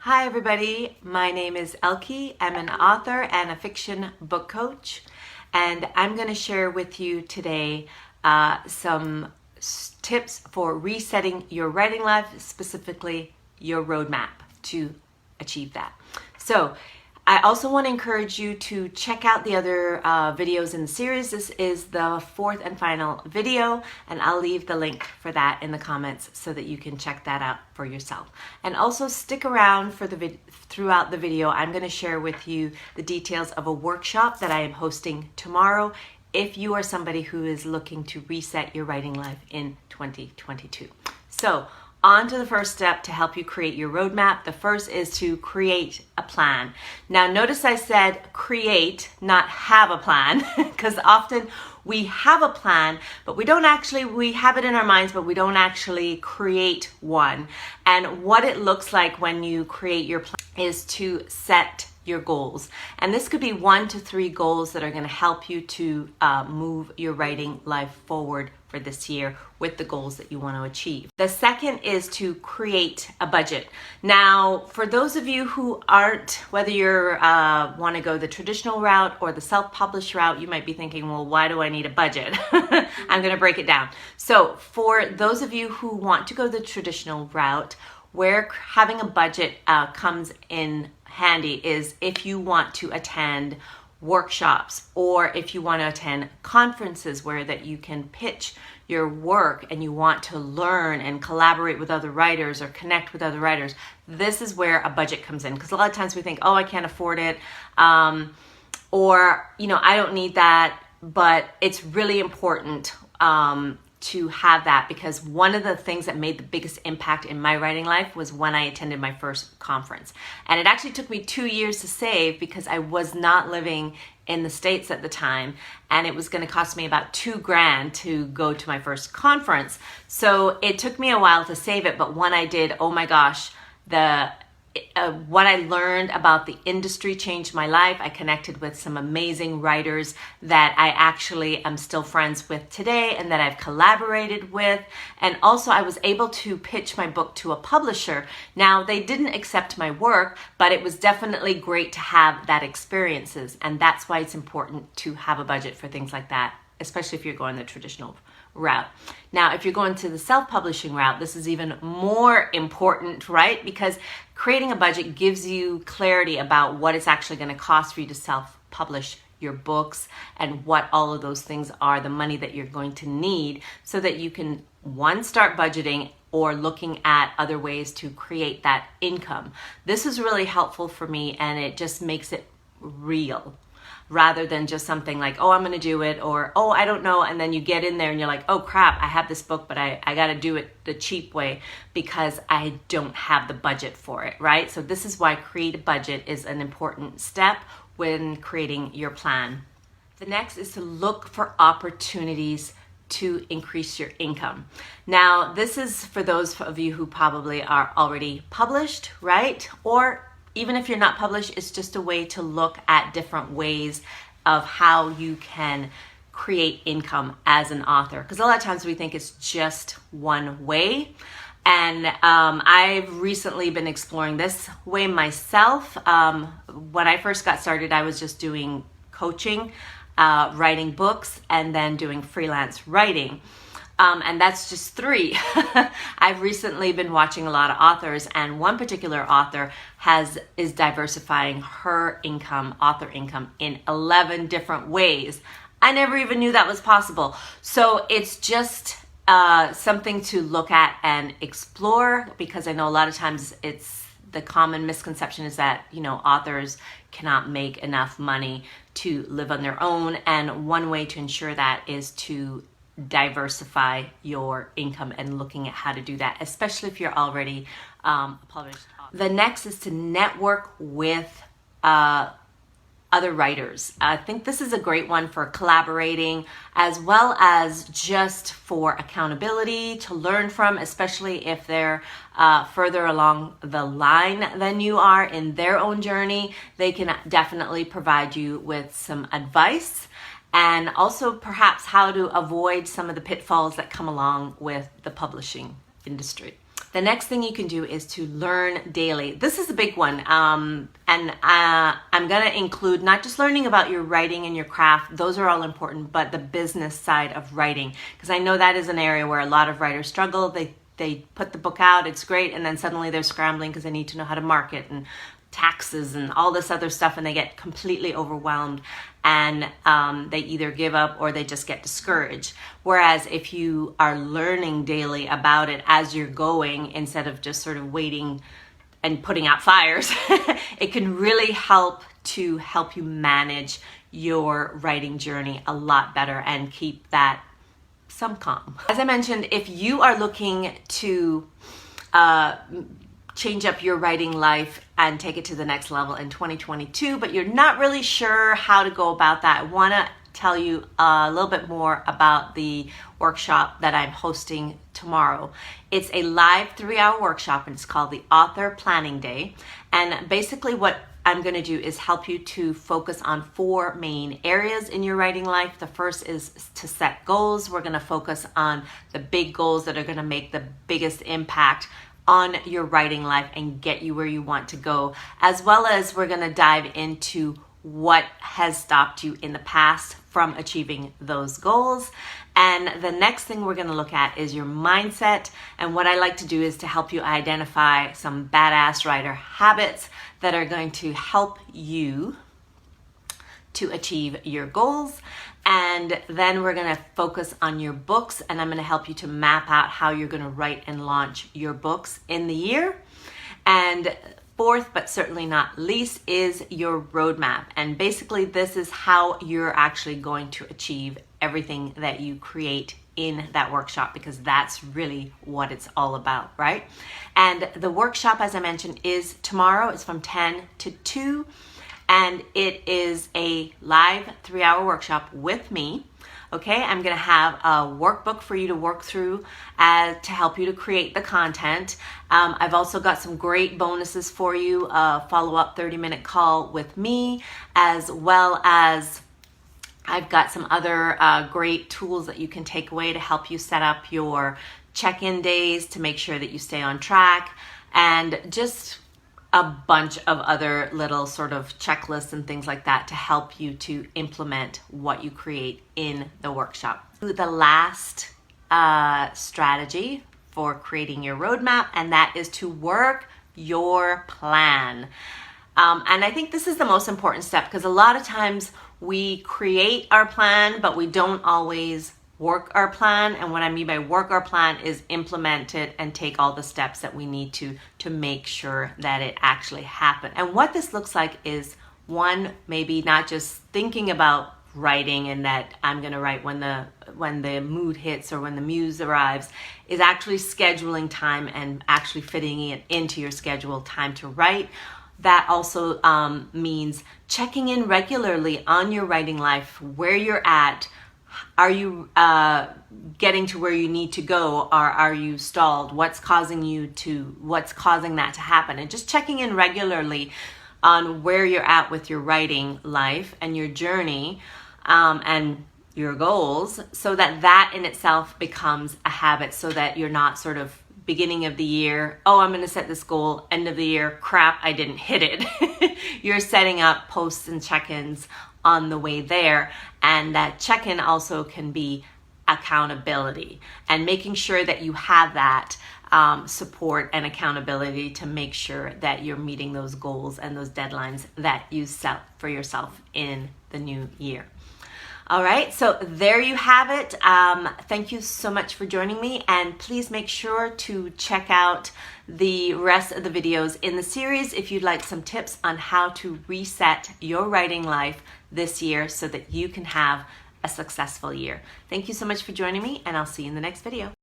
Hi everybody, my name is Elke. I'm an author and a fiction book coach, and I'm going to share with you today some tips for resetting your writing life, specifically your roadmap to achieve that. So I also want to encourage you to check out the other videos in the series. This is the fourth and final video, and I'll leave the link for that in the comments so that you can check that out for yourself. And also stick around for throughout the video. I'm going to share with you the details of a workshop that I am hosting tomorrow if you are somebody who is looking to reset your writing life in 2022. So on to the first step to help you create your roadmap. The first is to create a plan. Now notice I said create, not have a plan, because often we have a plan, but we have it in our minds, but we don't actually create one. And what it looks like when you create your plan is to set your goals. And this could be 1 to 3 goals that are going to help you to move your writing life forward for this year with the goals that you want to achieve. The second is to create a budget. Now, for those of you who aren't, whether you're want to go the traditional route or the self-published route, you might be thinking, well, why do I need a budget? I'm going to break it down. So for those of you who want to go the traditional route, where having a budget comes in handy is if you want to attend workshops or if you want to attend conferences where that you can pitch your work and you want to learn and collaborate with other writers or connect with other writers. This is where a budget comes in, because a lot of times we think, oh, I can't afford it, or I don't need that. But it's really important to have that, because one of the things that made the biggest impact in my writing life was when I attended my first conference. And it actually took me 2 years to save, because I was not living in the States at the time, and it was going to cost me about $2,000 to go to my first conference. So it took me a while to save it, but when I did, oh my gosh, what I learned about the industry changed my life. I connected with some amazing writers that I actually am still friends with today and that I've collaborated with. And also I was able to pitch my book to a publisher. Now, they didn't accept my work, but it was definitely great to have that experiences. And that's why it's important to have a budget for things like that, especially if you're going the traditional route. Now, if you're going to the self-publishing route, this is even more important, right? Because creating a budget gives you clarity about what it's actually going to cost for you to self-publish your books and what all of those things are, the money that you're going to need, so that you can, one, start budgeting or looking at other ways to create that income. This is really helpful for me, and it just makes it real, rather than just something like, oh, I'm going to do it, or, oh, I don't know. And then you get in there and you're like, oh crap, I have this book, but I got to do it the cheap way because I don't have the budget for it, right? So this is why create a budget is an important step when creating your plan. The next is to look for opportunities to increase your income. Now, this is for those of you who probably are already published, right? Or even if you're not published, it's just a way to look at different ways of how you can create income as an author. Because a lot of times we think it's just one way. And I've recently been exploring this way myself. When I first got started, I was just doing coaching, writing books, and then doing freelance writing. And that's just 3. I've recently been watching a lot of authors, and one particular author is diversifying her income, author income, in 11 different ways. I never even knew that was possible. So it's just something to look at and explore, because I know a lot of times it's the common misconception is that, authors cannot make enough money to live on their own. And one way to ensure that is to diversify your income and looking at how to do that, especially if you're already published. The next is to network with other writers. I think this is a great one for collaborating, as well as just for accountability, to learn from, especially if they're further along the line than you are in their own journey. They can definitely provide you with some advice, and also perhaps how to avoid some of the pitfalls that come along with the publishing industry. The next thing you can do is to learn daily. This is a big one. I'm going to include not just learning about your writing and your craft, those are all important, but the business side of writing. Because I know that is an area where a lot of writers struggle. They put the book out, it's great, and then suddenly they're scrambling because they need to know how to market and taxes and all this other stuff, and they get completely overwhelmed, and they either give up or they just get discouraged. Whereas if you are learning daily about it as you're going, instead of just sort of waiting and putting out fires, it can really help you manage your writing journey a lot better and keep that some calm. As I mentioned, if you are looking to change up your writing life and take it to the next level in 2022, but you're not really sure how to go about that, I want to tell you a little bit more about the workshop that I'm hosting tomorrow. It's a live 3-hour workshop, and it's called the Author Planning Day. And basically what I'm going to do is help you to focus on 4 main areas in your writing life. The first is to set goals. We're going to focus on the big goals that are going to make the biggest impact on your writing life and get you where you want to go, as well as we're going to dive into what has stopped you in the past from achieving those goals. And the next thing we're going to look at is your mindset. And what I like to do is to help you identify some badass writer habits that are going to help you to achieve your goals. And then we're going to focus on your books, and I'm going to help you to map out how you're going to write and launch your books in the year. And fourth, but certainly not least, is your roadmap. And basically this is how you're actually going to achieve everything that you create in that workshop, because that's really what it's all about, right? And the workshop, as I mentioned, is tomorrow. It's from 10 to 2. And it is a live 3-hour workshop with me. Okay, I'm going to have a workbook for you to work through to help you to create the content. I've also got some great bonuses for you, a follow-up 30-minute call with me, as well as I've got some other great tools that you can take away to help you set up your check-in days to make sure that you stay on track, and just a bunch of other little sort of checklists and things like that to help you to implement what you create in the workshop. The last strategy for creating your roadmap, and that is to work your plan. And I think this is the most important step, because a lot of times we create our plan, but we don't always work our plan. And what I mean by work our plan is implement it and take all the steps that we need to make sure that it actually happens. And what this looks like is, one, maybe not just thinking about writing and that I'm going to write when the mood hits or when the muse arrives, is actually scheduling time and actually fitting it into your schedule time to write. That also means checking in regularly on your writing life, where you're at. Are you getting to where you need to go, or are you stalled? What's causing that to happen? And just checking in regularly on where you're at with your writing life and your journey and your goals, so that in itself becomes a habit, so that you're not sort of beginning of the year, oh, I'm going to set this goal, end of the year, crap, I didn't hit it. You're setting up posts and check-ins on the way there, and that check-in also can be accountability, and making sure that you have that support and accountability to make sure that you're meeting those goals and those deadlines that you set for yourself in the new year. All right, so there you have it. Thank you so much for joining me, and please make sure to check out the rest of the videos in the series if you'd like some tips on how to reset your writing life this year so that you can have a successful year. Thank you so much for joining me, and I'll see you in the next video.